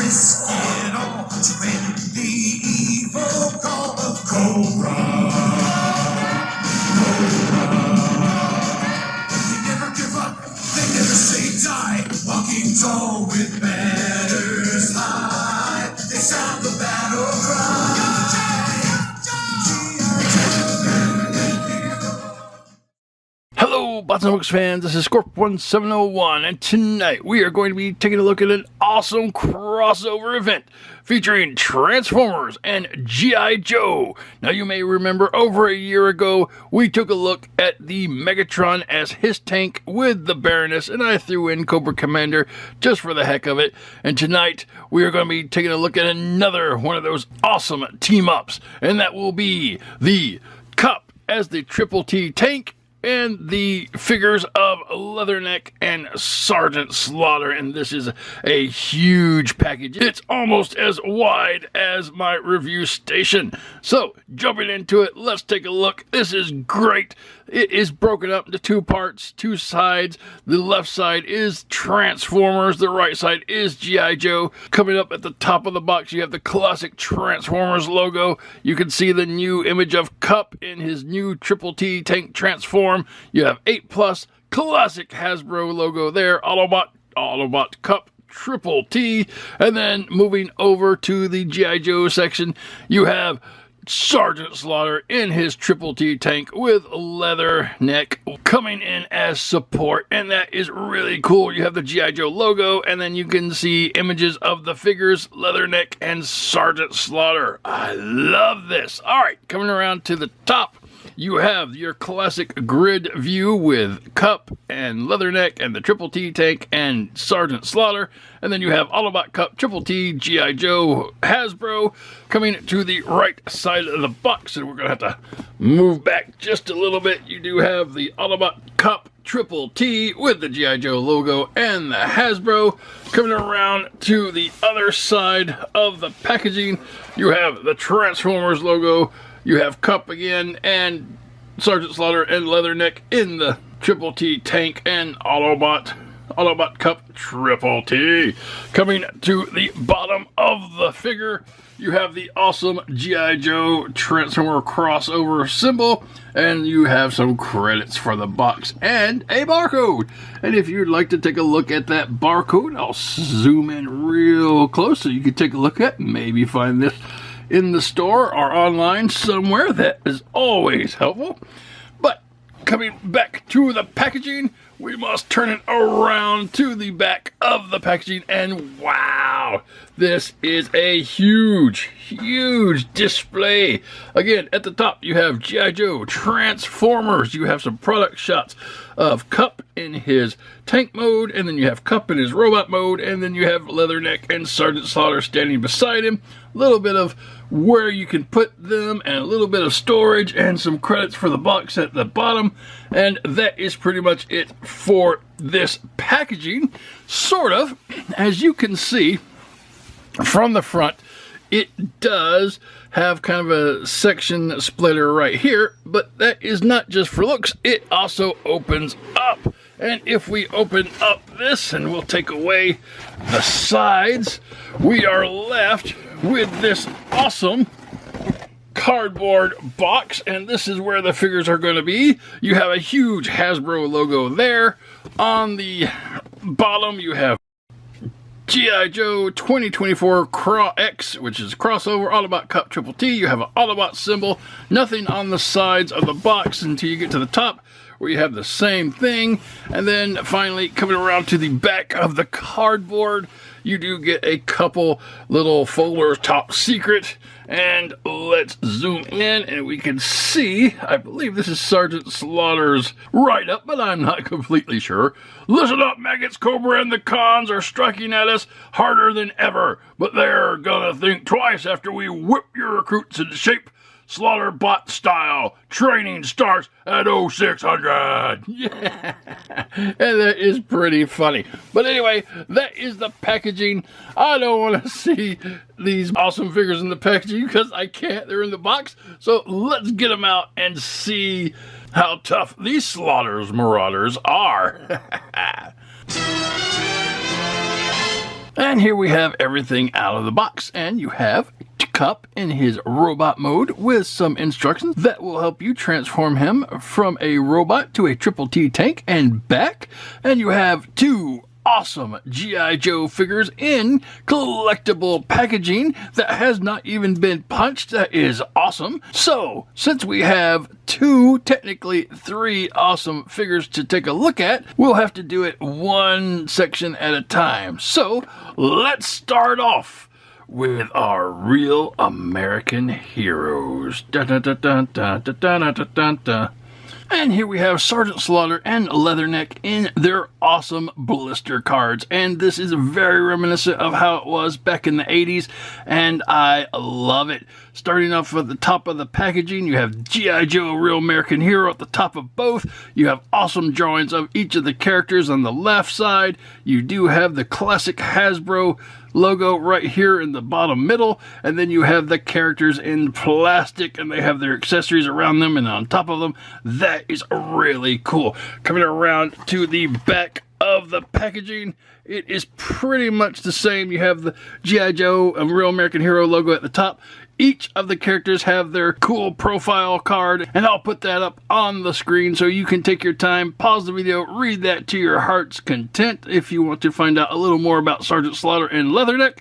risk it all to end the evil call of Cobra. They never give up, they never say die. Walking tall with banners high, they sound the battle cry. Hello, Bots and Books fans, this is Scorp1701, and tonight we are going to be taking a look at an awesome crossover event featuring Transformers and G.I. Joe. Now, you may remember over a year ago, we took a look at the Megatron as his tank with the Baroness, and I threw in Cobra Commander just for the heck of it. And tonight, we are going to be taking a look at another one of those awesome team-ups, and that will be the Cup as the Triple T tank, and the figures of Leatherneck and Sergeant Slaughter, and this is a huge package. It's almost as wide as my review station. So, jumping into it, let's take a look. This is great. It is broken up into two parts, two sides. The left side is Transformers, the right side is G.I. Joe. Coming up at the top of the box, you have the classic Transformers logo. You can see the new image of Cup in his new Triple T tank transform. You have 8+, classic Hasbro logo there, Autobot Cup, Triple T, and then moving over to the G.I. Joe section, you have Sergeant Slaughter in his Triple T tank with Leatherneck coming in as support, and that is really cool. You have the G.I. Joe logo, and then you can see images of the figures, Leatherneck and Sergeant Slaughter. I love this. All right, coming around to the top, you have your classic grid view with Cup and Leatherneck and the Triple T tank and Sergeant Slaughter. And then you have Autobot Cup, Triple T, G.I. Joe, Hasbro coming to the right side of the box. And we're going to have to move back just a little bit. You do have the Autobot Cup, Triple T with the G.I. Joe logo and the Hasbro. Coming around to the other side of the packaging, you have the Transformers logo. You have Cup again, and Sergeant Slaughter and Leatherneck in the Triple T tank, and Autobot Cup Triple T. Coming to the bottom of the figure, you have the awesome G.I. Joe Transformer crossover symbol, and you have some credits for the box and a barcode. And if you'd like to take a look at that barcode, I'll zoom in real close so you can take a look at, maybe find this in the store or online somewhere. That is always helpful. But coming back to the packaging, we must turn it around to the back of the packaging, and wow, this is a huge display. Again, at the top you have G.I. Joe Transformers. You have some product shots of Cup in his tank mode, and then you have Cup in his robot mode, and then you have Leatherneck and Sergeant Slaughter standing beside him. A little bit of where you can put them, and a little bit of storage, and some credits for the box at the bottom, and that is pretty much it for this packaging. Sort of, as you can see from the front, it does have kind of a section splitter right here, but that is not just for looks, it also opens up. And if we open up this and we'll take away the sides, we are left with this awesome cardboard box, and this is where the figures are going to be. You have a huge Hasbro logo there. On the bottom you have G.I. Joe 2024 X, which is crossover, Autobot Cup Triple T. You have an Autobot symbol. Nothing on the sides of the box until you get to the top, where you have the same thing. And then finally, coming around to the back of the cardboard, you do get a couple little folders, top secret. And let's zoom in and we can see, I believe this is Sergeant Slaughter's write-up, but I'm not completely sure. Listen up, maggots, Cobra and the cons are striking at us harder than ever, but they're gonna think twice after we whip your recruits into shape. Slaughter bot style. Training starts at 0600. Yeah. And that is pretty funny. But anyway, that is the packaging. I don't want to see these awesome figures in the packaging because I can't. They're in the box. So let's get them out and see how tough these Slaughter's Marauders are. And here we have everything out of the box, and you have Cup in his robot mode with some instructions that will help you transform him from a robot to a Triple T tank and back. And you have two awesome G.I. Joe figures in collectible packaging that has not even been punched. That is awesome. So, since we have two, technically three awesome figures to take a look at, we'll have to do it one section at a time. So, let's start off with our real American heroes. Dun, dun, dun, dun, dun, dun, dun, dun, dun, dun. And here we have Sergeant Slaughter and Leatherneck in their awesome blister cards. And this is very reminiscent of how it was back in the 80s. And I love it. Starting off at the top of the packaging, you have G.I. Joe, a real American hero at the top of both. You have awesome drawings of each of the characters on the left side. You do have the classic Hasbro logo right here in the bottom middle, and then you have the characters in plastic and they have their accessories around them and on top of them. That is really cool. Coming around to the back of the packaging, it is pretty much the same. You have the G.I. Joe, a real American hero logo at the top. Each of the characters have their cool profile card, and I'll put that up on the screen so you can take your time, pause the video, read that to your heart's content if you want to find out a little more about Sergeant Slaughter and Leatherneck.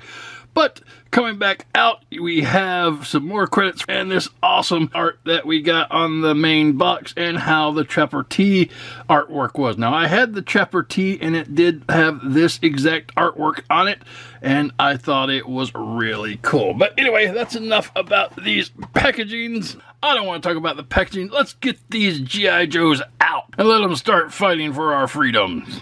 But coming back out, we have some more credits and this awesome art that we got on the main box and how the Trapper T artwork was. Now, I had the Trapper T and it did have this exact artwork on it, and I thought it was really cool. But anyway, that's enough about these packagings. I don't want to talk about the packaging. Let's get these G.I. Joes out and let them start fighting for our freedoms.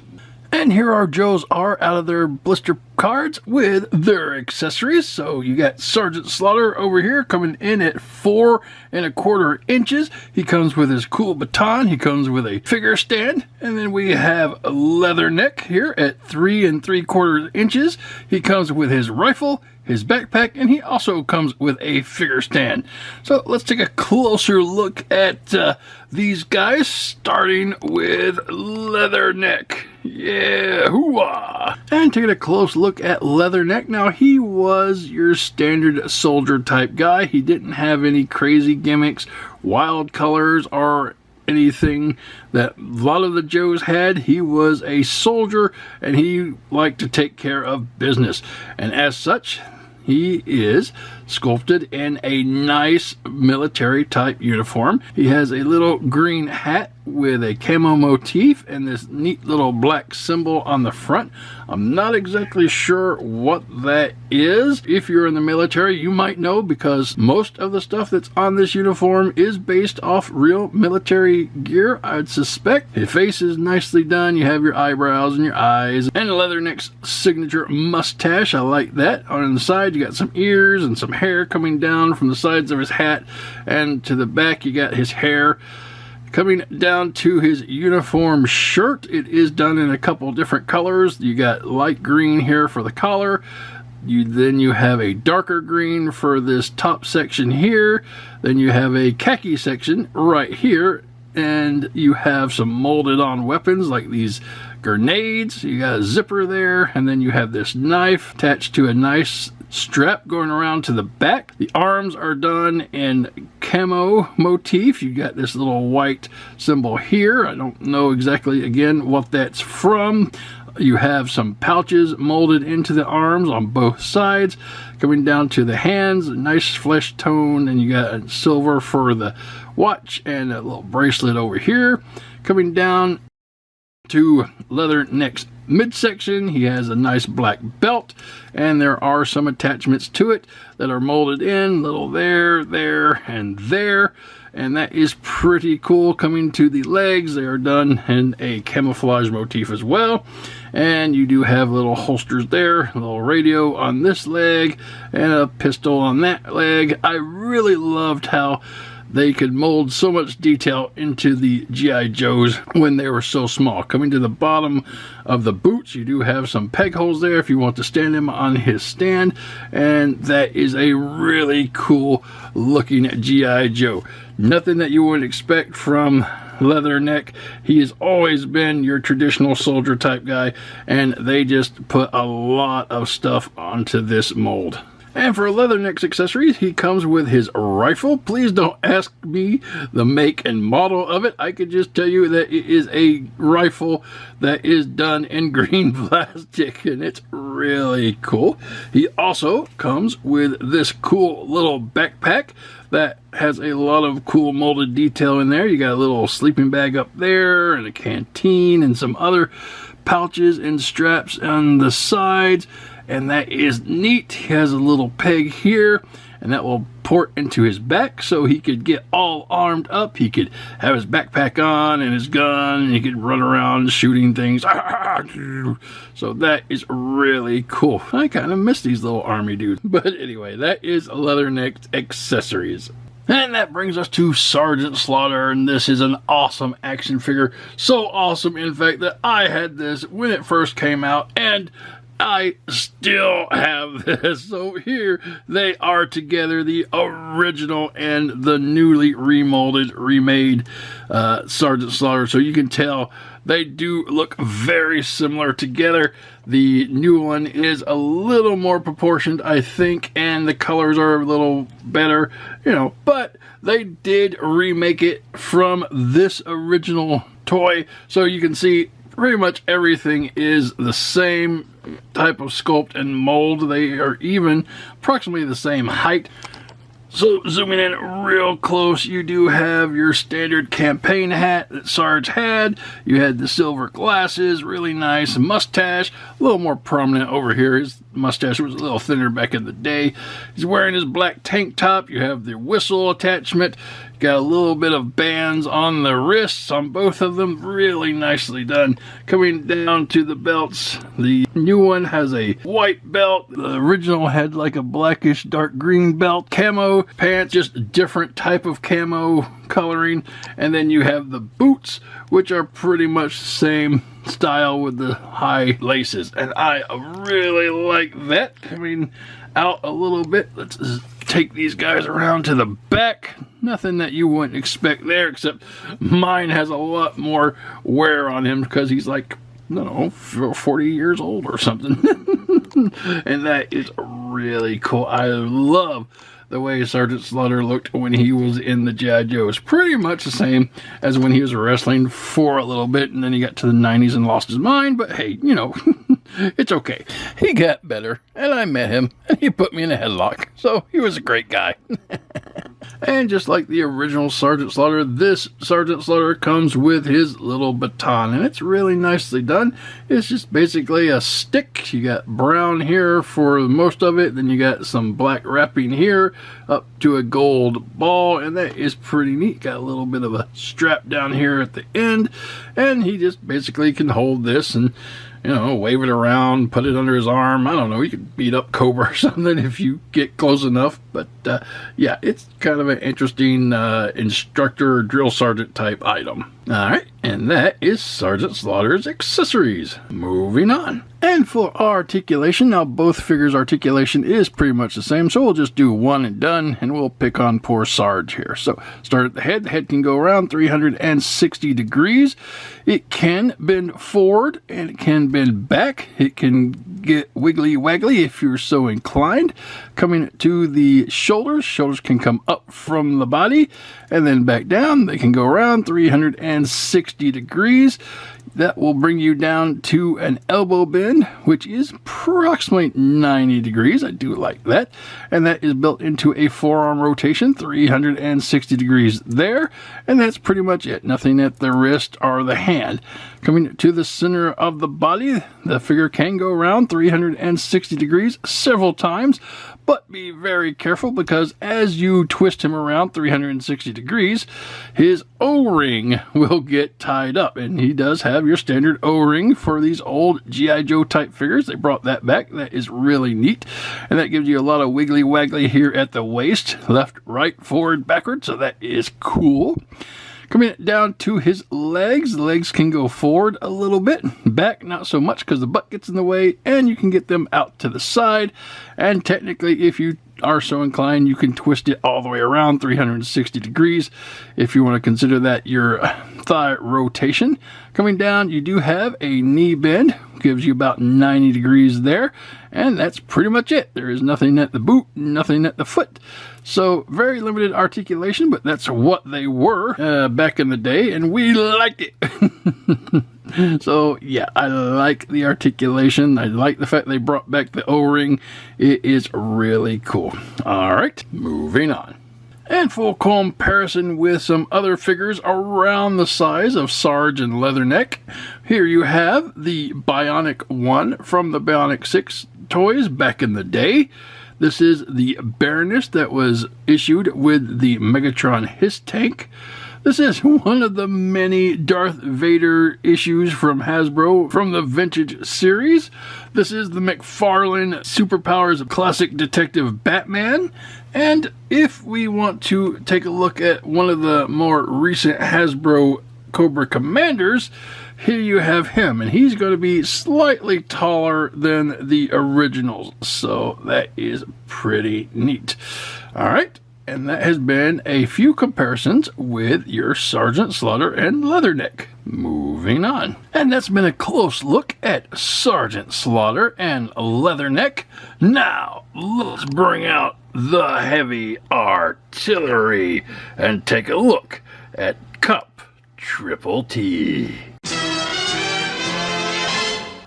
And here our Joes are out of their blister cards with their accessories. So you got Sergeant Slaughter over here coming in at 4 1/4 inches. He comes with his cool baton. He comes with a figure stand. And then we have Leatherneck here at 3 3/4 inches. He comes with his rifle, his backpack, and he also comes with a figure stand. So let's take a closer look at these guys, starting with Leatherneck. Yeah, hoo-ah! And taking a close look at Leatherneck. Now, he was your standard soldier type guy. He didn't have any crazy gimmicks, wild colors, or anything that a lot of the Joes had. He was a soldier, and he liked to take care of business. And as such, he is sculpted in a nice military type uniform. He has a little green hat with a camo motif and this neat little black symbol on the front. I'm not exactly sure what that is. If you're in the military, you might know, because most of the stuff that's on this uniform is based off real military gear, I'd suspect. His face is nicely done. You have your eyebrows and your eyes and Leatherneck's signature mustache. I like that. On the side, you got some ears and some hair coming down from the sides of his hat, and to the back you got his hair coming down to his uniform shirt. It is done in a couple different colors. You got light green here for the collar. Then you have a darker green for this top section here. Then you have a khaki section right here, and you have some molded on weapons like these grenades. You got a zipper there, and then you have this knife attached to a nice strap going around to the back. The arms are done in camo motif. You got this little white symbol here. I don't know exactly, again, what that's from. You have some pouches molded into the arms on both sides. Coming down to the hands, a nice flesh tone, and you got a silver for the watch and a little bracelet over here. Coming down to Leatherneck's midsection, he has a nice black belt, and there are some attachments to it that are molded in, little there, and there, and that is pretty cool. Coming to the legs, they are done in a camouflage motif as well, and you do have little holsters there, a little radio on this leg, and a pistol on that leg. I really loved how they could mold so much detail into the G.I. Joes when they were so small. Coming to the bottom of the boots, you do have some peg holes there if you want to stand him on his stand, and that is a really cool looking G.I. Joe. Nothing that you would expect from Leatherneck. He has always been your traditional soldier type guy, and they just put a lot of stuff onto this mold. And for Leatherneck's accessories, he comes with his rifle. Please don't ask me the make and model of it. I could just tell you that it is a rifle that is done in green plastic, and it's really cool. He also comes with this cool little backpack that has a lot of cool molded detail in there. You got a little sleeping bag up there, and a canteen, and some other pouches and straps on the sides. And that is neat. He has a little peg here, and that will port into his back so he could get all armed up. He could have his backpack on and his gun, and he could run around shooting things. So that is really cool. I kind of miss these little army dudes. But anyway, that is Leatherneck's accessories. And that brings us to Sergeant Slaughter, and this is an awesome action figure. So awesome, in fact, that I had this when it first came out, and I still have this. So here they are together, the original and the newly remade Sergeant Slaughter. So you can tell they do look very similar together. The new one is a little more proportioned, I think, and the colors are a little better, but they did remake it from this original toy. So you can see pretty much everything is the same type of sculpt and mold. They are even approximately the same height. So zooming in real close, you do have your standard campaign hat that Sarge had. You had the silver glasses, really nice mustache, a little more prominent over here. His mustache was a little thinner back in the day. He's wearing his black tank top. You have the whistle attachment. Got a little bit of bands on the wrists on both of them. Really nicely done. Coming down to the belts, the new one has a white belt. The original had like a blackish dark green belt. Camo pants, just different type of camo coloring. And then you have the boots, which are pretty much the same style with the high laces. And I really like that. Coming out a little bit. Let's take these guys around to the back. Nothing that you wouldn't expect there, except mine has a lot more wear on him because he's like, I don't know, 40 years old or something. And that is really cool. I love the way Sergeant Slaughter looked when he was in the G.I. Joe. It's pretty much the same as when he was wrestling for a little bit, and then he got to the 90s and lost his mind. But hey, it's okay. He got better, and I met him, and he put me in a headlock. So he was a great guy. And just like the original Sergeant Slaughter, this Sergeant Slaughter comes with his little baton, and it's really nicely done. It's just basically a stick. You got brown here for most of it, then you got some black wrapping here up to a gold ball, and that is pretty neat. Got a little bit of a strap down here at the end, and he just basically can hold this and wave it around, put it under his arm. I don't know, you could beat up Cobra or something if you get close enough. But yeah, it's kind of an interesting instructor drill sergeant type item. Alright, and that is Sergeant Slaughter's accessories. Moving on. And for articulation, now both figures' articulation is pretty much the same, so we'll just do one and done, and we'll pick on poor Sarge here. So start at the head. The head can go around 360 degrees. It can bend forward, and it can bend back. It can get wiggly waggly if you're so inclined. Coming to the shoulders, shoulders can come up from the body, and then back down. They can go around 360 degrees. That will bring you down to an elbow bend, which is approximately 90 degrees. I do like that. And that is built into a forearm rotation, 360 degrees there. And that's pretty much it. Nothing at the wrist or the hand. Coming to the center of the body, the figure can go around 360 degrees several times. But be very careful, because as you twist him around 360 degrees, his O-ring will get tied up. And he does have your standard O-ring for these old G.I. Joe type figures. They brought that back. That is really neat. And that gives you a lot of wiggly waggly here at the waist. Left, right, forward, backward. So that is cool. Coming down to his legs, the legs can go forward a little bit, back not so much because the butt gets in the way, and you can get them out to the side. And technically, if you are so inclined, you can twist it all the way around 360 degrees if you want to consider that your thigh rotation. Coming down, you do have a knee bend, gives you about 90 degrees there, and that's pretty much it. There is nothing at the boot, nothing at the foot. So very limited articulation, but that's what they were back in the day, and we liked it. So yeah, I like the articulation. I like the fact they brought back the O-ring. It is really cool. All right, moving on. And full comparison with some other figures around the size of Sarge and Leatherneck. Here you have the Bionic 1 from the Bionic 6 toys back in the day. This is the Baroness that was issued with the Megatron Hiss tank. This is one of the many Darth Vader issues from Hasbro from the Vintage series. This is the McFarlane Superpowers Classic Detective Batman. And if we want to take a look at one of the more recent Hasbro Cobra Commanders, here you have him, and he's going to be slightly taller than the originals, so that is pretty neat. All right, and that has been a few comparisons with your Sergeant Slaughter and Leatherneck. Moving on. And that's been a close look at Sergeant Slaughter and Leatherneck. Now, let's bring out the heavy artillery and take a look at Cup Triple T.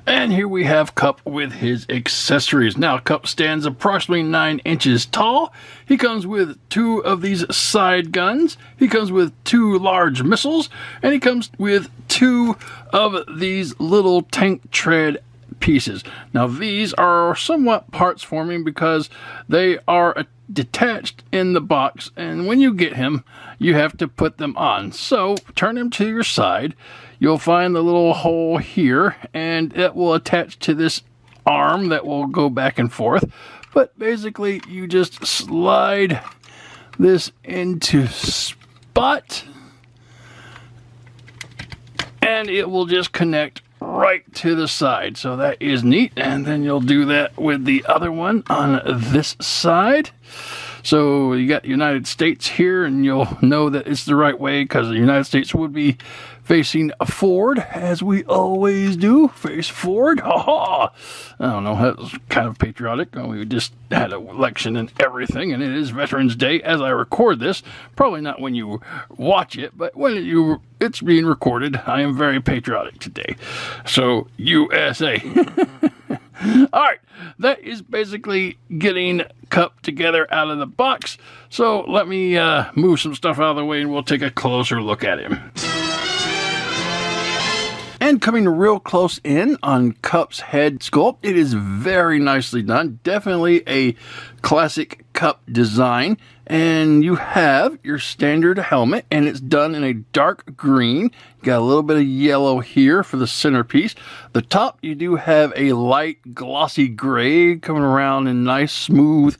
And here we have Cup with his accessories. Now, Cup stands approximately 9 inches tall. He comes with 2 of these side guns. He comes with 2 large missiles. And he comes with 2 of these little tank tread pieces. Now, these are somewhat parts forming because they are detached in the box. And when you get him, you have to put them on. So, turn him to your side. You'll find the little hole here, and it will attach to this arm that will go back and forth. But basically, you just slide this into spot, and it will just connect right to the side. So that is neat. And then you'll do that with the other one on this side. So you got United States here, and you'll know that it's the right way because the United States would be facing forward, as we always do. Face forward. Ha-ha! I don't know, that was kind of patriotic. We just had an election and everything, and it is Veterans Day as I record this. Probably not when you watch it, but when it's being recorded. I am very patriotic today. So, USA. Alright, that is basically getting Cup together out of the box. So let me move some stuff out of the way and we'll take a closer look at him. And coming real close in on Cup's head sculpt, it is very nicely done. Definitely a classic Cup design. And you have your standard helmet, and it's done in a dark green. You got a little bit of yellow here for the centerpiece. The top, you do have a light glossy gray coming around in nice smooth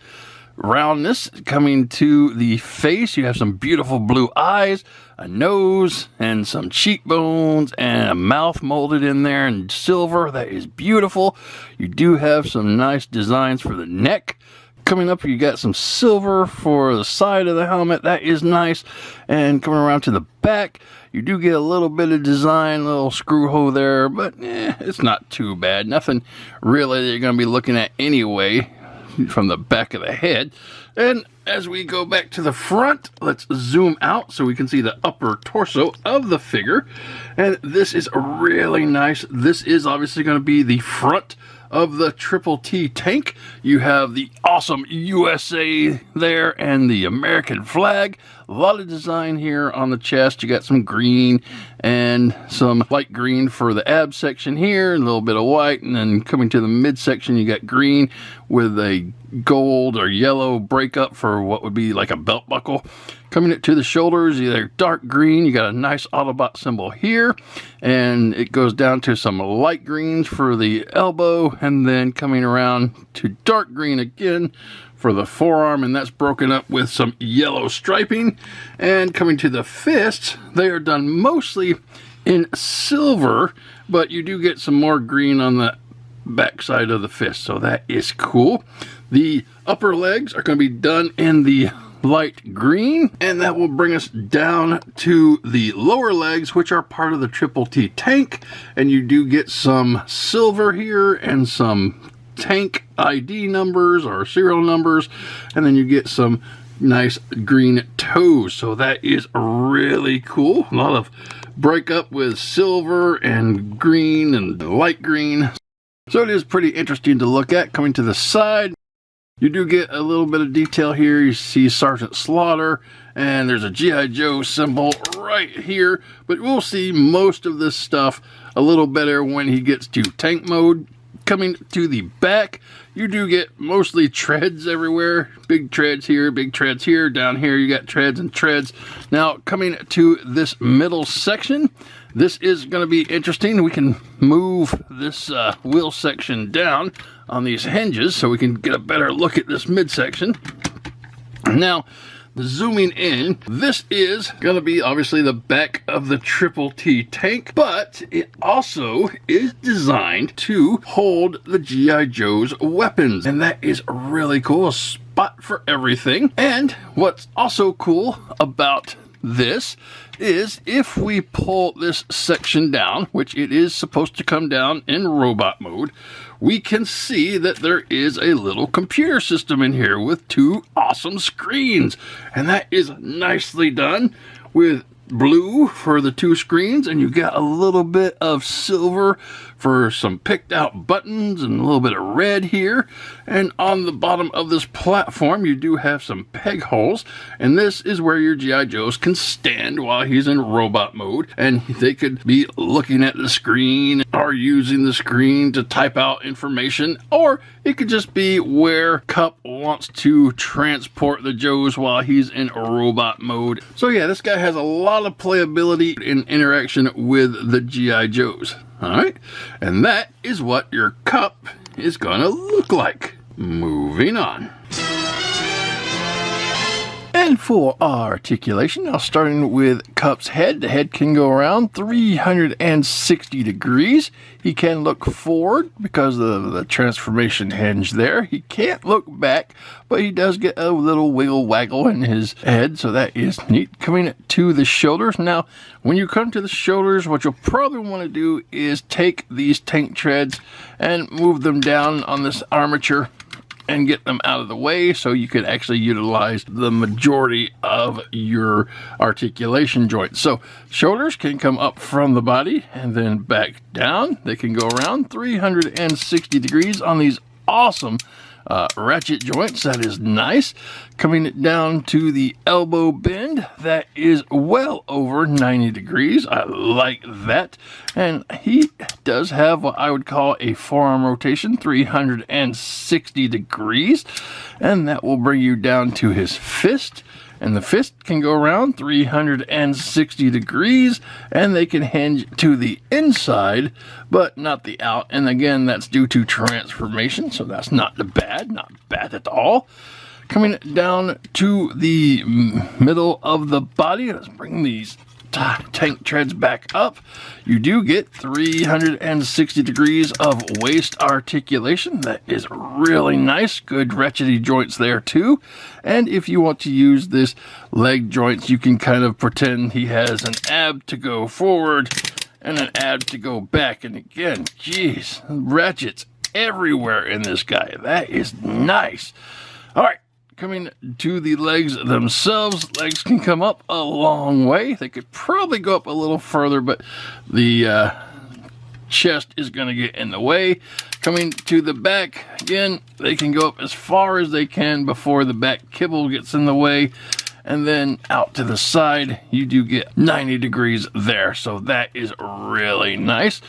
roundness. Coming to the face, you have some beautiful blue eyes, a nose, and some cheekbones, and a mouth molded in there in silver. That is beautiful. You do have some nice designs for the neck. Coming up, you got some silver for the side of the helmet. That is nice. And coming around to the back, you do get a little bit of design, a little screw hole there, but it's not too bad. Nothing really that you're going to be looking at anyway from the back of the head. And as we go back to the front, let's zoom out so we can see the upper torso of the figure. And this is really nice. This is obviously going to be the front of the Triple T tank. You have the awesome USA there and the American flag. A lot of design here on the chest. You got some green and some light green for the ab section here, a little bit of white, and then coming to the midsection you got green with a gold or yellow breakup for what would be like a belt buckle. Coming it to the shoulders, either dark green, you got a nice Autobot symbol here, and it goes down to some light greens for the elbow, and then coming around to dark green again for the forearm, and that's broken up with some yellow striping. And coming to the fists, they are done mostly in silver, but you do get some more green on the backside of the fist. So that is cool. The upper legs are going to be done in the light green, and that will bring us down to the lower legs, which are part of the Triple T tank. And you do get some silver here and some tank ID numbers or serial numbers, and then you get some nice green toes. So that is really cool. A lot of breakup with silver and green and light green. So it is pretty interesting to look at. Coming to the side, you do get a little bit of detail here. You see Sergeant Slaughter, and there's a G.I. Joe symbol right here. But we'll see most of this stuff a little better when he gets to tank mode. Coming to the back, you do get mostly treads everywhere. Big treads here, big treads here. Down here you got treads and treads. Now coming to this middle section, this is going to be interesting. We can move this wheel section down on these hinges so we can get a better look at this midsection. Now, zooming in, this is going to be obviously the back of the Triple T tank, but it also is designed to hold the G.I. Joe's weapons, and that is really cool. A spot for everything. And what's also cool about this is if we pull this section down, which it is supposed to come down in robot mode, we can see that there is a little computer system in here with two awesome screens. And that is nicely done with blue for the two screens, and you got a little bit of silver for some picked out buttons and a little bit of red here. And on the bottom of this platform you do have some peg holes, and this is where your G.I. Joes can stand while he's in robot mode, and they could be looking at the screen or using the screen to type out information, or it could just be where Cup wants to transport the Joes while he's in robot mode. So yeah, this guy has a lot of playability and interaction with the G.I. Joes. Alright, and that is what your Cup is gonna look like. Moving on. And for our articulation, now starting with Cup's head, the head can go around 360 degrees. He can look forward because of the transformation hinge there. He can't look back, but he does get a little wiggle waggle in his head, so that is neat. Coming to the shoulders. Now, when you come to the shoulders, what you'll probably want to do is take these tank treads and move them down on this armature and get them out of the way so you could actually utilize the majority of your articulation joints. So shoulders can come up from the body and then back down. They can go around 360 degrees on these awesome ratchet joints. That is nice. Coming down to the elbow bend, that is well over 90 degrees. I like that. And he does have what I would call a forearm rotation, 360 degrees. And that will bring you down to his fist. And the fist can go around 360 degrees, and they can hinge to the inside, but not the out. And again, that's due to transformation, so that's not bad at all. Coming down to the middle of the body, let's bring these tank treads back up. You do get 360 degrees of waist articulation. That is really nice. Good ratchety joints there too. And if you want to use this leg joints, you can kind of pretend he has an ab to go forward and an ab to go back. And again, geez, ratchets everywhere in this guy. That is nice. All right. Coming to the legs themselves, legs can come up a long way. They could probably go up a little further, but the chest is going to get in the way. Coming to the back, again, they can go up as far as they can before the back kibble gets in the way. And then out to the side, you do get 90 degrees there. So that is really nice.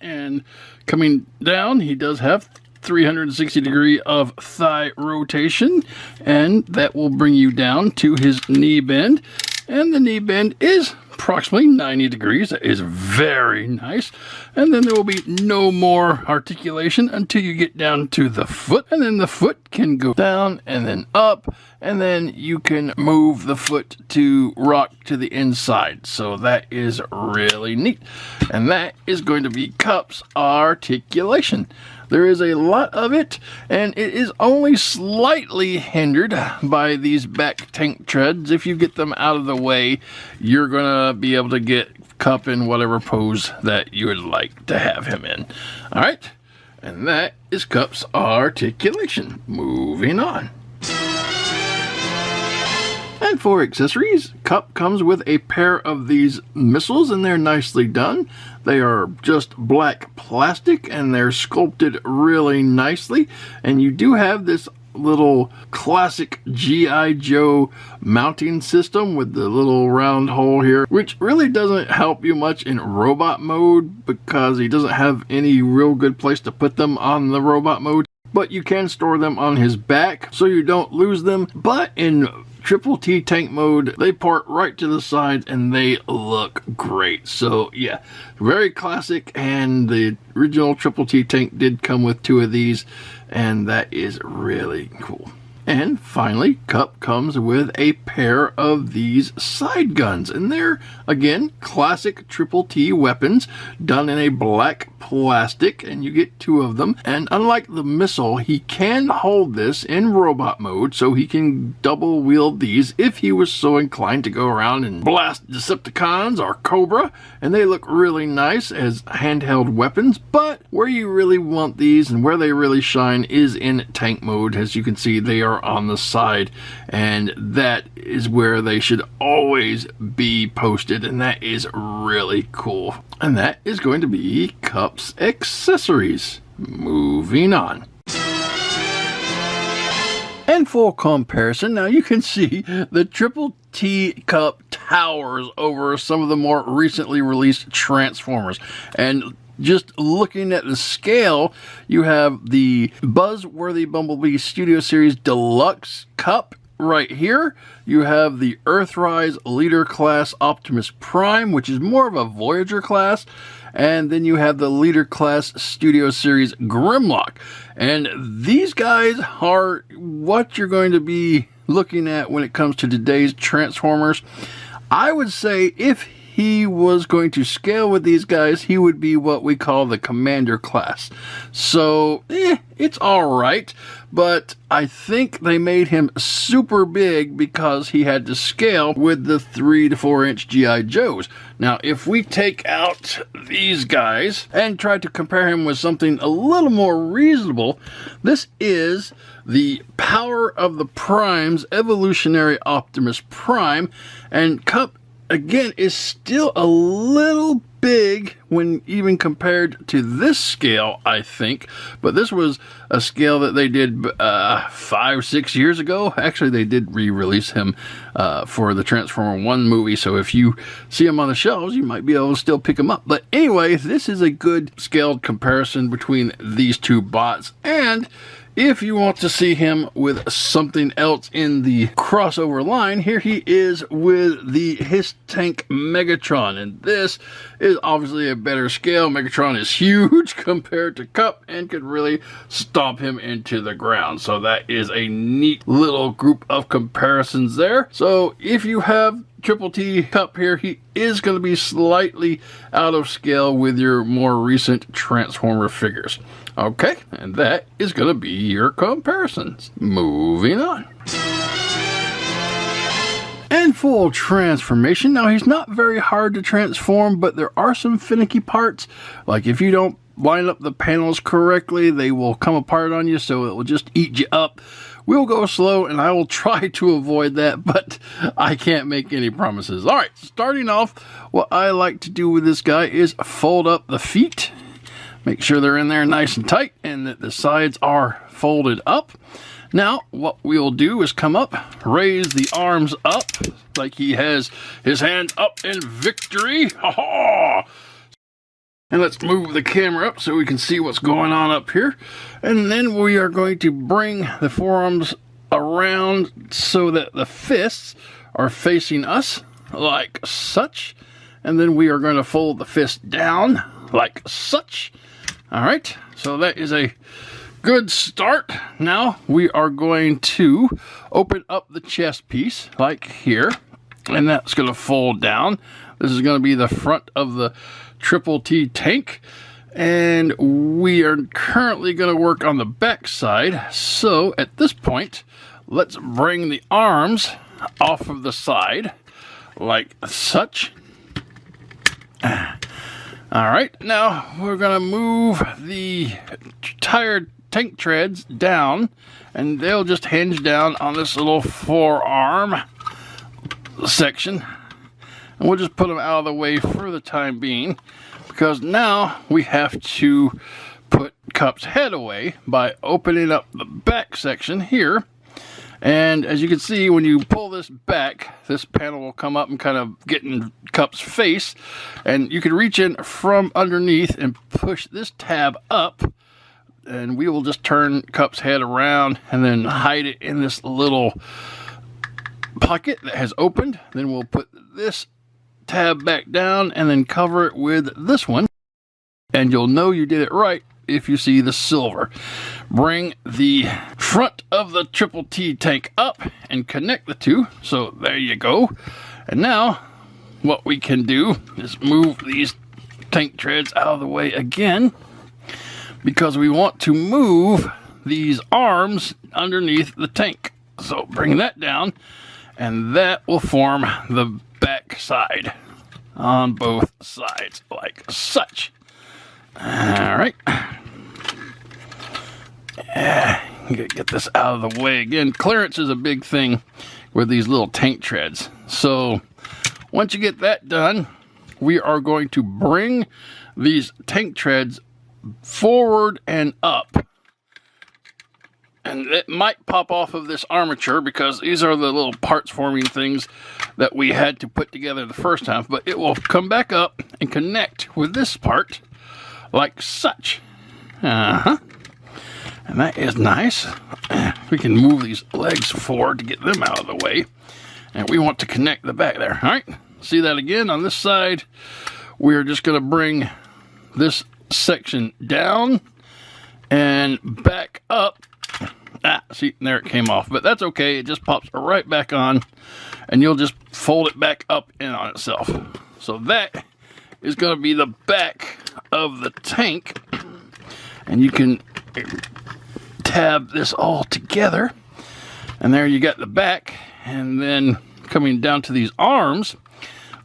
And coming down, he does have 360 degree of thigh rotation, and that will bring you down to his knee bend. And the knee bend is approximately 90 degrees. That is very nice. And then there will be no more articulation until you get down to the foot. And then the foot can go down and then up. And then you can move the foot to rock to the inside. So that is really neat. And that is going to be Cup's articulation. There is a lot of it, and it is only slightly hindered by these back tank treads. If you get them out of the way, you're going to be able to get Cup in whatever pose that you would like to have him in. All right, and that is Cup's articulation. Moving on. And for accessories, Cup comes with a pair of these missiles, and they're nicely done. They are just black plastic, and they're sculpted really nicely. And you do have this little classic G.I. Joe mounting system with the little round hole here, which really doesn't help you much in robot mode because he doesn't have any real good place to put them on the robot mode. But you can store them on his back so you don't lose them. But in Triple T tank mode, they part right to the sides and they look great. So yeah, very classic, and the original Triple T tank did come with 2 of these, and that is really cool. And finally, Cup comes with a pair of these side guns, and they're, again, classic Triple T weapons done in a black plastic, and you get 2 of them. And unlike the missile, he can hold this in robot mode, so he can double wield these if he was so inclined to go around and blast Decepticons or Cobra, and they look really nice as handheld weapons. But where you really want these and where they really shine is in tank mode. As you can see, they are on the side, and that is where they should always be posted, and that is really cool. And that is going to be Cup's accessories. Moving on. And for comparison, now you can see the Triple T Cup towers over some of the more recently released Transformers. And just looking at the scale, you have the Buzzworthy Bumblebee Studio Series Deluxe Cup right here. You have the Earthrise Leader Class Optimus Prime, which is more of a Voyager class. And then you have the Leader Class Studio Series Grimlock. And these guys are what you're going to be looking at when it comes to today's Transformers. I would say if he was going to scale with these guys, he would be what we call the Commander class. So, it's alright, but I think they made him super big because he had to scale with the 3 to 4 inch G.I. Joes. Now, if we take out these guys and try to compare him with something a little more reasonable, this is the Power of the Primes Evolutionary Optimus Prime, and Cup again is still a little big when even compared to this scale, I think. But this was a scale that they did 5-6 years ago. Actually, they did re-release him for the Transformer 1 movie, so if you see him on the shelves, you might be able to still pick him up. But anyway, this is a good scaled comparison between these 2 bots. And if you want to see him with something else in the crossover line, here he is with the His Tank Megatron, and this is obviously a better scale. Megatron is huge compared to Cup and could really stomp him into the ground. So that is a neat little group of comparisons there. So if you have Triple T Cup here, he is going to be slightly out of scale with your more recent Transformer figures. Okay, and that is going to be your comparisons. Moving on. And full transformation. Now, he's not very hard to transform, but there are some finicky parts. Like if you don't line up the panels correctly, they will come apart on you, so it will just eat you up. We'll go slow, and I will try to avoid that, but I can't make any promises. All right, starting off, what I like to do with this guy is fold up the feet. Make sure they're in there nice and tight and that the sides are folded up. Now, what we'll do is come up, raise the arms up like he has his hands up in victory. Ha-ha! And let's move the camera up so we can see what's going on up here. And then we are going to bring the forearms around so that the fists are facing us like such. and then we are going to fold the fist down like such. All right, so that is a good start. Now we are going to open up the chest piece like here, and that's going to fold down. This is going to be the front of the Triple T tank, and we are currently going to work on the back side. So at this point, let's bring the arms off of the side like such. All right, now we're gonna move the tired tank treads down, and they'll just hinge down on this little forearm section, and we'll just put them out of the way for the time being, because now we have to put Cup's head away by opening up the back section here. And as you can see, when you pull this back, this panel will come up and kind of get in Cup's face. And you can reach in from underneath and push this tab up. And we will just turn Cup's head around and then hide it in this little pocket that has opened. Then we'll put this tab back down and then cover it with this one. And you'll know you did it right if you see the silver. Bring the front of the Triple T tank up and connect the two. So there you go. And now what we can do is move these tank treads out of the way again, because we want to move these arms underneath the tank. So bring that down, and that will form the back side on both sides like such. All right. Get this out of the way again. Clearance is a big thing with these little tank treads. So once you get that done, we are going to bring these tank treads forward and up. And it might pop off of this armature because these are the little parts forming things that we had to put together the first time. But it will come back up and connect with this part like such. And that is nice. We can move these legs forward to get them out of the way. And we want to connect the back there. All right, see that again on this side. We're just going to bring this section down and back up. See, there it came off. But that's okay. It just pops right back on. And you'll just fold it back up in on itself. So that is going to be the back of the tank. And you can tab this all together, and there you got the back. And then coming down to these arms,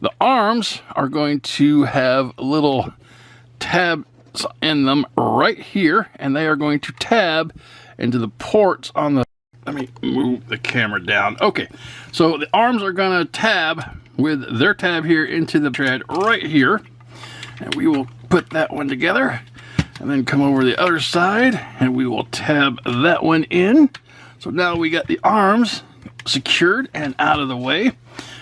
the arms are going to have little tabs in them right here, and they are going to tab into the ports on the, let me move the camera down. Okay, so the arms are going to tab with their tab here into the tread right here, and we will put that one together. And then come over the other side, and we will tab that one in. So now we got the arms secured and out of the way.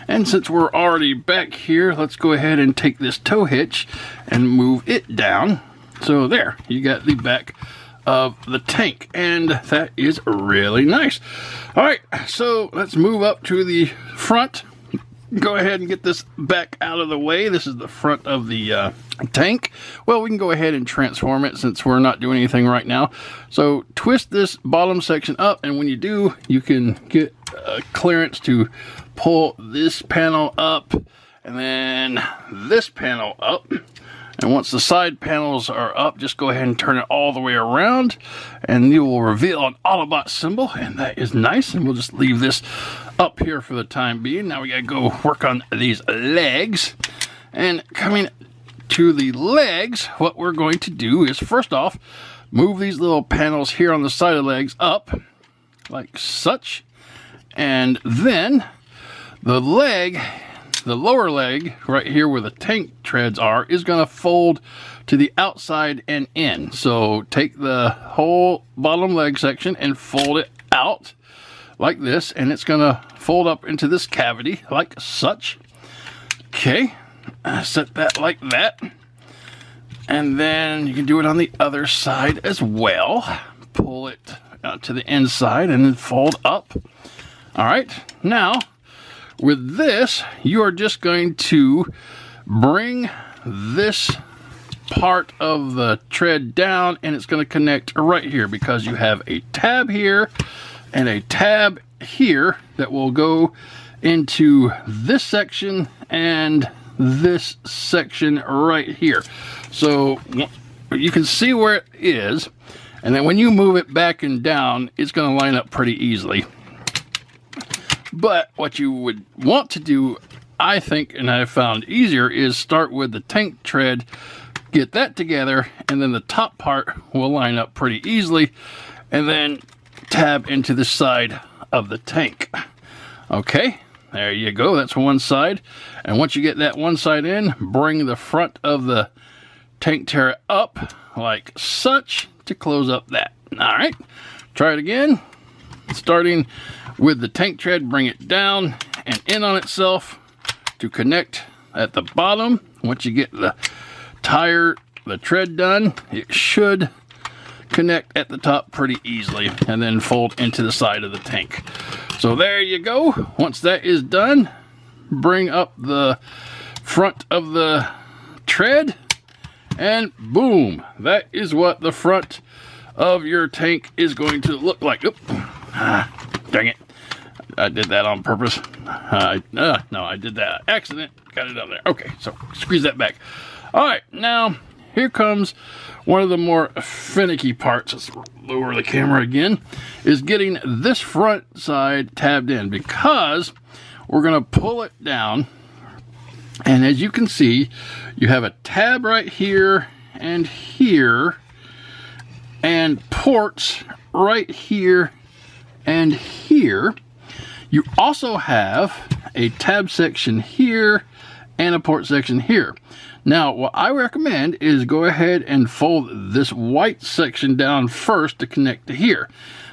And since we're already back here, let's go ahead and take this tow hitch and move it down. So there, you got the back of the tank, and that is really nice. All right, so let's move up to the front. Go ahead and get this back out of the way. This is the front of the tank. Well, we can go ahead and transform it since we're not doing anything right now. So twist this bottom section up, and when you do, you can get clearance to pull this panel up and then this panel up. And once the side panels are up, just go ahead and turn it all the way around, and you will reveal an Autobot symbol, and that is nice. And we'll just leave this up here for the time being. Now we gotta go work on these legs. And coming to the legs, what we're going to do is, first off, move these little panels here on the side of the legs up like such, and then the leg, the lower leg right here where the tank treads are, is going to fold to the outside and in. So take the whole bottom leg section and fold it out like this, and it's going to fold up into this cavity like such. Okay, set that like that, and then you can do it on the other side as well. Pull it out to the inside and then fold up. All right, now with this, you are just going to bring this part of the tread down, and it's going to connect right here because you have a tab here and a tab here that will go into this section and this section right here. So you can see where it is, and then when you move it back and down, it's going to line up pretty easily. But what you would want to do, I think, and I've found easier, is start with the tank tread, get that together, and then the top part will line up pretty easily, and then tab into the side of the tank. Okay, there you go, that's one side. And once you get that one side in, bring the front of the tank turret up like such to close up that. All right, try it again. Starting with the tank tread, bring it down and in on itself to connect at the bottom. Once you get the tread done, it should connect at the top pretty easily and then fold into the side of the tank. So there you go. Once that is done, bring up the front of the tread and boom, that is what the front of your tank is going to look like. Oop. Dang it, I did that on purpose. No, I did that accident. Got it up there. Okay, so squeeze that back. All right, now here comes one of the more finicky parts. Let's lower the camera again. Is getting this front side tabbed in, because we're going to pull it down, and as you can see, you have a tab right here and here, and ports right here and here. You also have a tab section here and a port section here. Now, what I recommend is go ahead and fold this white section down first to connect to here,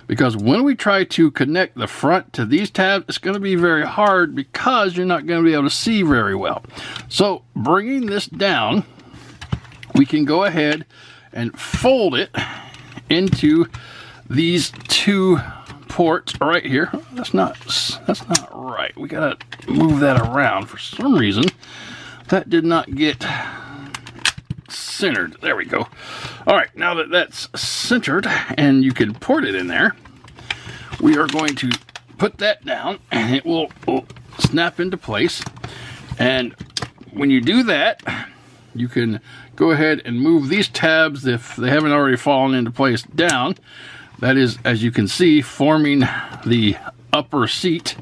because when we try to connect the front to these tabs, it's going to be very hard because you're not going to be able to see very well. So bringing this down, we can go ahead and fold it into these two ports right here. That's not right. We gotta move that around. For some reason that did not get centered. There we go. All right, now that that's centered and you can port it in there, we are going to put that down and it will snap into place. And when you do that, you can go ahead and move these tabs, if they haven't already fallen into place, down. That is, as you can see, forming the upper seat.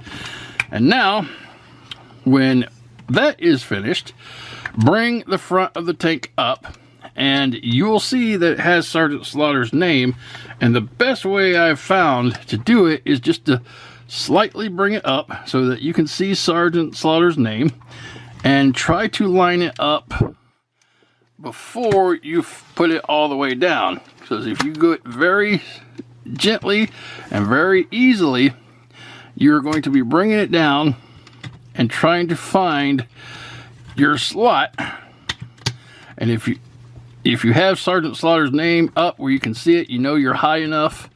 And now, when that is finished, bring the front of the tank up, and you will see that it has Sergeant Slaughter's name. And the best way I've found to do it is just to slightly bring it up so that you can see Sergeant Slaughter's name, and try to line it up before you put it all the way down. Because if you go it very gently and very easily, you're going to be bringing it down and trying to find your slot. And if you have Sergeant Slaughter's name up where you can see it, you know you're high enough,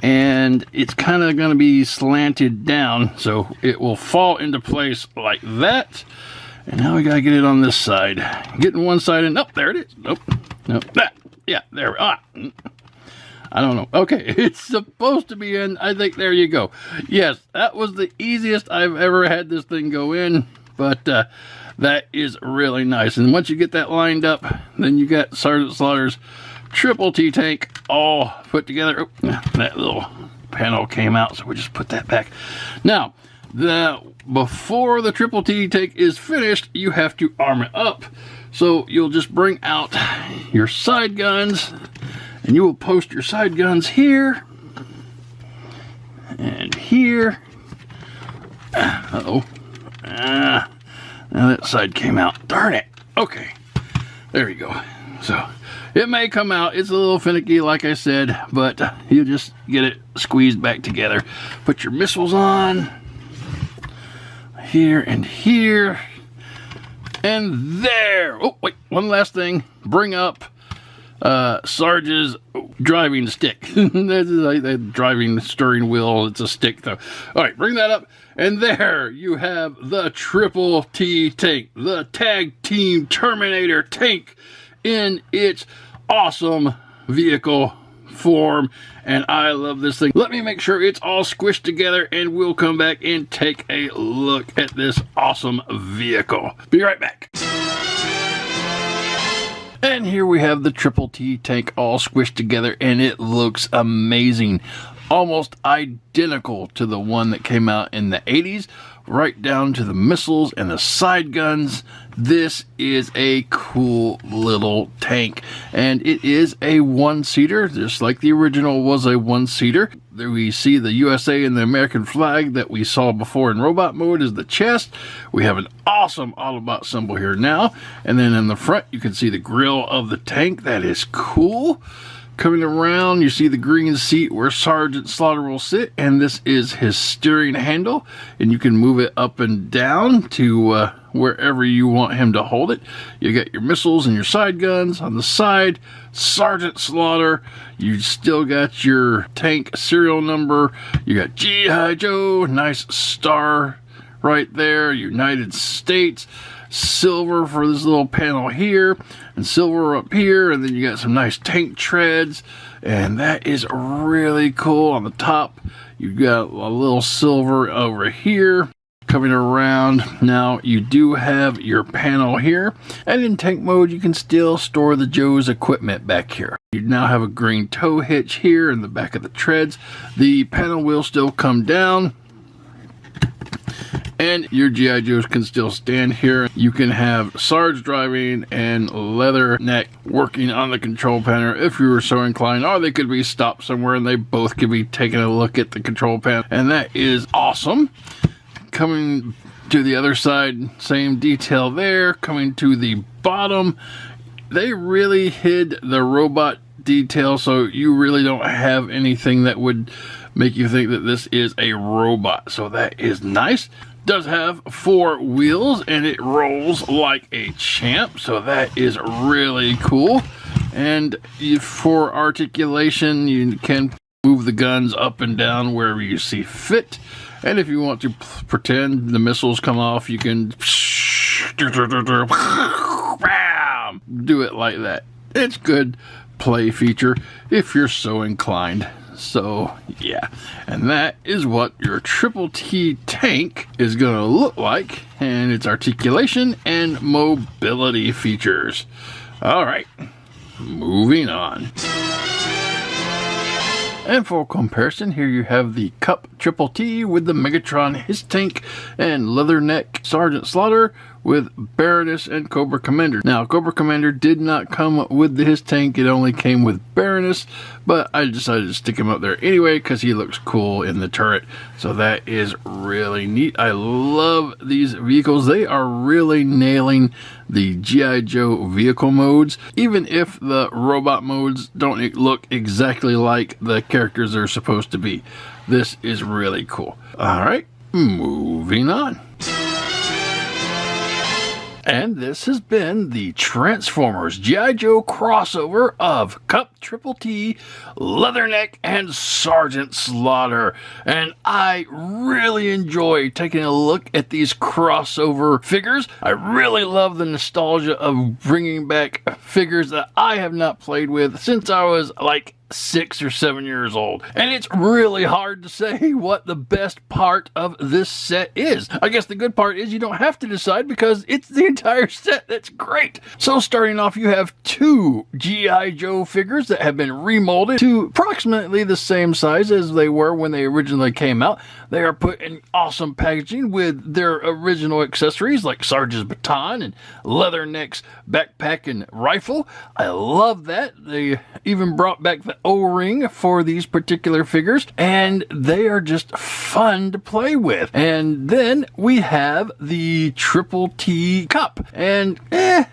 and it's kind of going to be slanted down, so it will fall into place like that. And now we gotta get it on this side. Getting one side in. Oh, there it is. Nope. That. Yeah, there. I don't know. Okay, it's supposed to be in. I think there you go. Yes, that was the easiest I've ever had this thing go in, but that is really nice. And once you get that lined up, then you got Sergeant Slaughter's Triple T tank all put together. Oh, that little panel came out, so we just put that back. Now, before the Triple T tank is finished, you have to arm it up. So you'll just bring out your side guns, and you will post your side guns here and here. Uh-oh. Now that side came out. Darn it. Okay. There you go. So it may come out. It's a little finicky, like I said, but you just get it squeezed back together. Put your missiles on. Here and here. And there. Oh, wait. One last thing. Bring up Sarge's driving stick. That's like that driving steering wheel. It's a stick, though. All right, bring that up. And there you have the Triple T tank, the Tag Team Terminator tank in its awesome vehicle form. And I love this thing. Let me make sure it's all squished together, and we'll come back and take a look at this awesome vehicle. Be right back. And here we have the Triple T tank all squished together, and it looks amazing. Almost identical to the one that came out in the 80s, right down to the missiles and the side guns. This is a cool little tank, and it is a one-seater, just like the original was a one-seater. There we see the USA and the American flag that we saw before in robot mode is the chest. We have an awesome Autobot symbol here now, and then in the front you can see the grill of the tank. That is cool. Coming around, you see the green seat where Sergeant Slaughter will sit, and this is his steering handle, and you can move it up and down to wherever you want him to hold it. You got your missiles and your side guns on the side. Sergeant Slaughter, you still got your tank serial number. You got G.I. Joe, nice star right there, United States. Silver for this little panel here, and silver up here, and then you got some nice tank treads, and that is really cool. On the top you got a little silver over here. Coming around, now you do have your panel here, and in tank mode you can still store the Joe's equipment back here. You now have a green tow hitch here in the back of the treads. The panel will still come down, and your G.I. Joes can still stand here. You can have Sarge driving and Leatherneck working on the control panel if you were so inclined, or they could be stopped somewhere and they both could be taking a look at the control panel, and that is awesome. Coming to the other side, same detail there. Coming to the bottom, they really hid the robot detail, so you really don't have anything that would make you think that this is a robot, so that is nice. Does have 4 wheels, and it rolls like a champ, so that is really cool. And for articulation, you can move the guns up and down wherever you see fit. And if you want to pretend the missiles come off, you can do it like that. It's good play feature if you're so inclined. So yeah, and that is what your Triple T tank is going to look like, and its articulation and mobility features. All right, moving on. And for comparison, here you have the Cup Triple T with the Megatron, his tank, and Leatherneck Sergeant Slaughter with Baroness and Cobra Commander. Now, Cobra Commander did not come with his tank, it only came with Baroness, but I decided to stick him up there anyway because he looks cool in the turret. So that is really neat. I love these vehicles. They are really nailing the G.I. Joe vehicle modes, even if the robot modes don't look exactly like the characters they're supposed to be. This is really cool. All right, moving on. And this has been the Transformers G.I. Joe crossover of Cup Triple T, Leatherneck, and Sergeant Slaughter. And I really enjoy taking a look at these crossover figures. I really love the nostalgia of bringing back figures that I have not played with since I was like 6 or 7 years old. And it's really hard to say what the best part of this set is. I guess the good part is you don't have to decide because it's the entire set that's great. So starting off, you have 2 G.I. Joe figures that have been remolded to approximately the same size as they were when they originally came out. They are put in awesome packaging with their original accessories like Sarge's baton and Leatherneck's backpack and rifle. I love that. They even brought back the O-ring for these particular figures, and they are just fun to play with. And then we have the Triple T Cup. And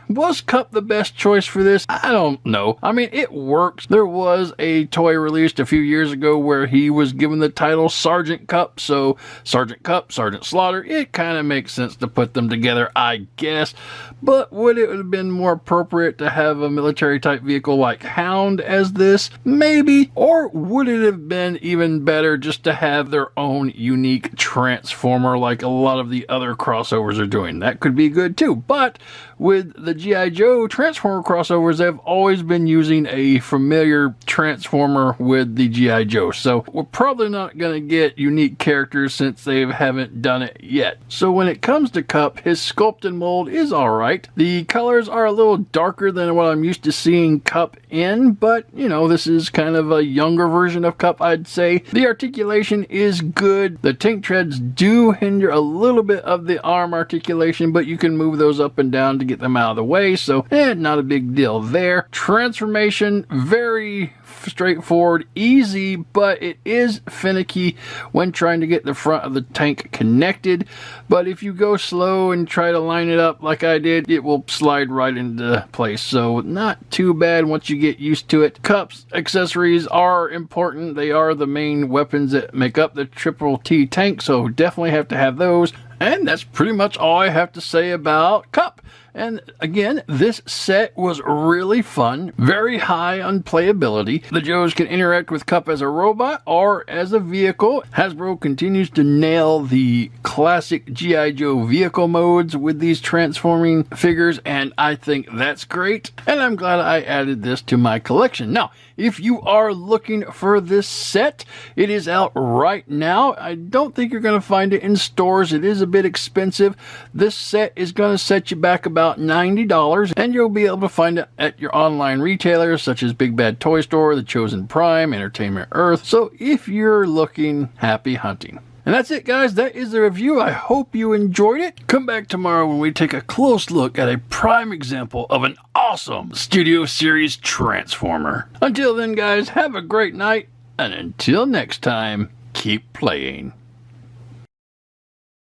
was Cup the best choice for this? I don't know. I mean, it works. There was a toy released a few years ago where he was given the title Sergeant Cup, so Sergeant Cup, Sergeant Slaughter, it kind of makes sense to put them together, I guess. But would it have been more appropriate to have a military type vehicle like Hound as this? Maybe. Or would it have been even better just to have their own unique Transformer like a lot of the other crossovers are doing? That could be good too. But with the G.I. Joe Transformer crossovers, they've always been using a familiar Transformer with the G.I. Joe. So we're probably not going to get unique characters since they haven't done it yet. So when it comes to Cup, his sculpt and mold is alright. The colors are a little darker than what I'm used to seeing Cup in, but you know, this is kind of a younger version of Cup, I'd say. The articulation is good. The tank treads do hinder a little bit of the arm articulation, but you can move those up and down to get them out of the way, so not a big deal there. Transformation, very straightforward, easy, but it is finicky when trying to get the front of the tank connected. But if you go slow and try to line it up like I did, it will slide right into place. So not too bad once you get used to it. Cups, accessories are important. They are the main weapons that make up the Triple T tank, so definitely have to have those. And that's pretty much all I have to say about Cup. And again, this set was really fun, very high on playability. The Joes can interact with Cup as a robot or as a vehicle. Hasbro continues to nail the classic G.I. Joe vehicle modes with these transforming figures, and I think that's great. And I'm glad I added this to my collection. Now, if you are looking for this set, it is out right now. I don't think you're going to find it in stores. It is a bit expensive. This set is going to set you back about $90, and you'll be able to find it at your online retailers such as Big Bad Toy Store, The Chosen Prime, Entertainment Earth. So if you're looking, happy hunting. And that's it, guys. That is the review. I hope you enjoyed it. Come back tomorrow when we take a close look at a prime example of an awesome Studio Series Transformer. Until then, guys, have a great night, and until next time, keep playing.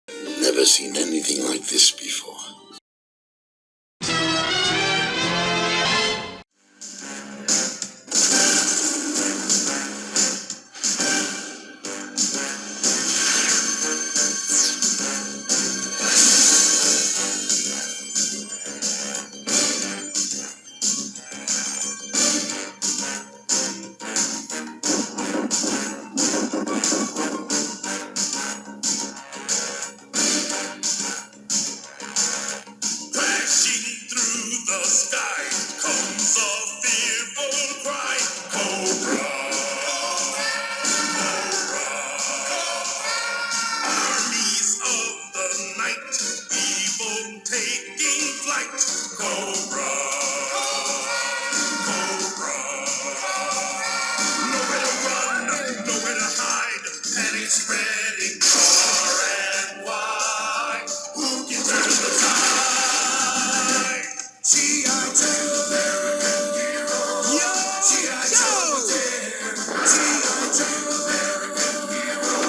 Never seen anything like this before. Spreading far and wide. Who can turn the tide? G.I. Joe, American hero. G.I. Joe, there. G.I. Joe, American hero.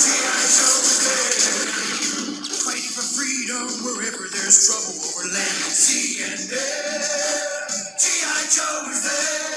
G.I. Joe, there. Fighting for freedom wherever there's trouble over land and sea and air. G.I. Joe is there.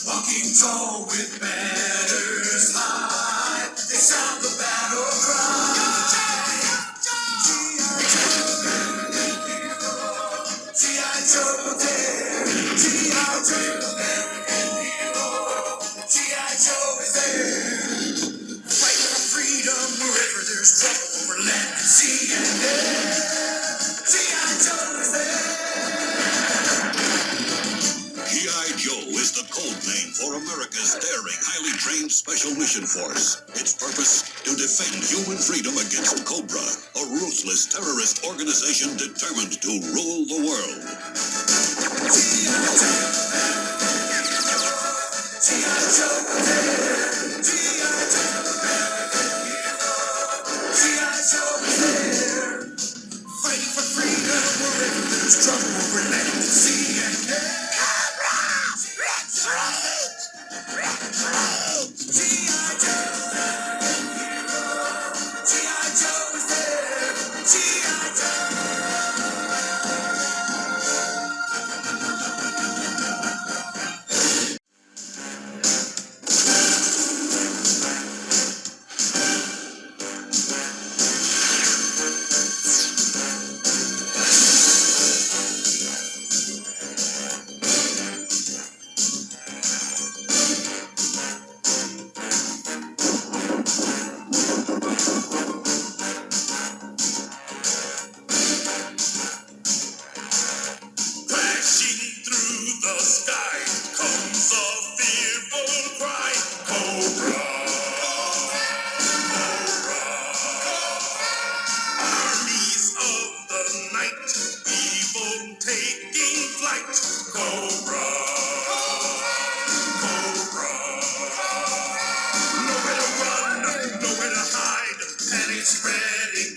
Walking tall with banners high, they sound the battle cry. G.I. Joe, there. G.I. Joe, American hero. G.I. Joe is there. Fighting for freedom wherever there's trouble over land and sea and air. G.I. Joe is there. G.I. Joe is the code Special Mission Force. Its purpose, to defend human freedom against Cobra, a ruthless terrorist organization determined to rule the world. Fighting for freedom wherever there's trouble, we're ready to see and G.I. Joe is there. G.I. Joe. Crashing through the sky comes a fearful cry. Cobra! Armies of the night, evil taking flight. Cobra! Cobra! Nowhere to run, nowhere to hide, panic spreading.